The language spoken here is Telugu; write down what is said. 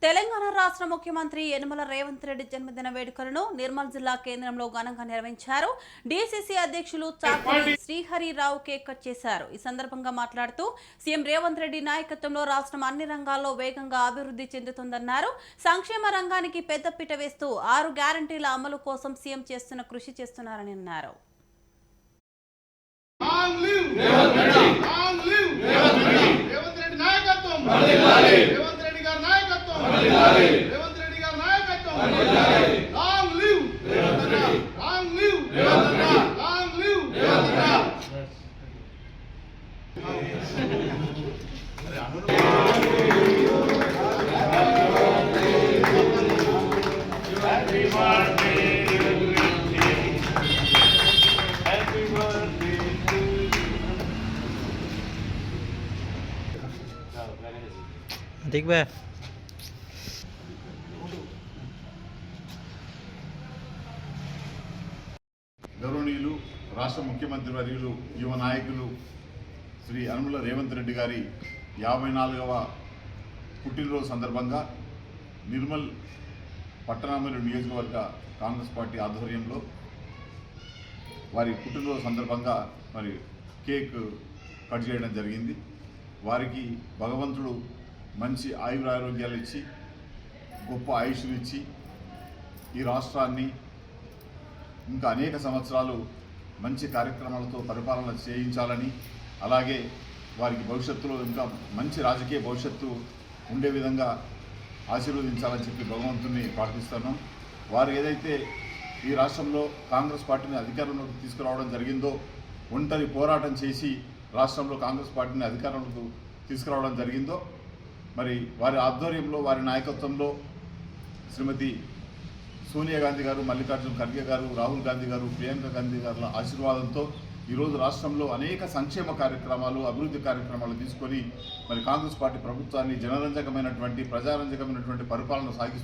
తెలంగాణ రాష్ట్ర ముఖ్యమంత్రి యనమల రేవంత్ రెడ్డి జన్మదిన వేడుకలను నిర్మల్ జిల్లా కేంద్రంలో ఘనంగా నిర్వహించారు. డీసీసీ అధ్యక్షులు చాకలి శ్రీహరిరావు కేక్ కట్ చేశారు. ఈ సందర్భంగా మాట్లాడుతూ సీఎం రేవంత్ రెడ్డి నాయకత్వంలో రాష్ట్రం అన్ని రంగాల్లో వేగంగా అభివృద్ధి చెందుతుందన్నారు. సంక్షేమ రంగానికి పెద్దపీట వేస్తూ 6 గ్యారంటీల అమలు కోసం సీఎం చేస్తున్న కృషి చేస్తున్నారని అన్నారు. రేవంత్ రెడ్డి గారి నాయకత్వం లాంగ్ లివ్ రేవంత్ అన్న లాంగ్ లివ్ రేవంత్ అన్న లాంగ్ లివ్ రేవంత్ అన్న హ్యాపీ బర్త్డే హ్యాపీ బర్త్డే ठीक बे గౌరవనీయులు రాష్ట్ర ముఖ్యమంత్రి వర్యులు యువ నాయకులు శ్రీ యనమల రేవంత్ రెడ్డి గారి 54వ పుట్టినరోజు సందర్భంగా నిర్మల్ పట్టణామూరు నియోజకవర్గ కాంగ్రెస్ పార్టీ ఆధ్వర్యంలో వారి పుట్టినరోజు సందర్భంగా మరి కేక్ కట్ చేయడం జరిగింది. వారికి భగవంతుడు మంచి ఆయురారోగ్యాలు ఇచ్చి గొప్ప ఆయుష్ను ఇచ్చి ఈ రాష్ట్రాన్ని ఇంకా అనేక సంవత్సరాలు మంచి కార్యక్రమాలతో పరిపాలన చేయించాలని, అలాగే వారికి భవిష్యత్తులో ఇంకా మంచి రాజకీయ భవిష్యత్తు ఉండే విధంగా ఆశీర్వదించాలని చెప్పి భగవంతుని ప్రార్థిస్తున్నాం. వారు ఏదైతే ఈ రాష్ట్రంలో కాంగ్రెస్ పార్టీని అధికారంలోకి తీసుకురావడం జరిగిందో, ఒంటరి పోరాటం చేసి రాష్ట్రంలో కాంగ్రెస్ పార్టీని అధికారంలోకి తీసుకురావడం జరిగిందో, మరి వారి ఆధ్వర్యంలో వారి నాయకత్వంలో శ్రీమతి సోనియా గాంధీ గారు, మల్లికార్జున ఖర్గే గారు, రాహుల్ గాంధీ గారు, ప్రియాంక గాంధీ గారుల ఆశీర్వాదంతో ఈరోజు రాష్ట్రంలో అనేక సంక్షేమ కార్యక్రమాలు, అభివృద్ధి కార్యక్రమాలు తీసుకొని మరి కాంగ్రెస్ పార్టీ ప్రభుత్వాన్ని జనరంజకమైనటువంటి, ప్రజారంజకమైనటువంటి పరిపాలన సాగిస్తూ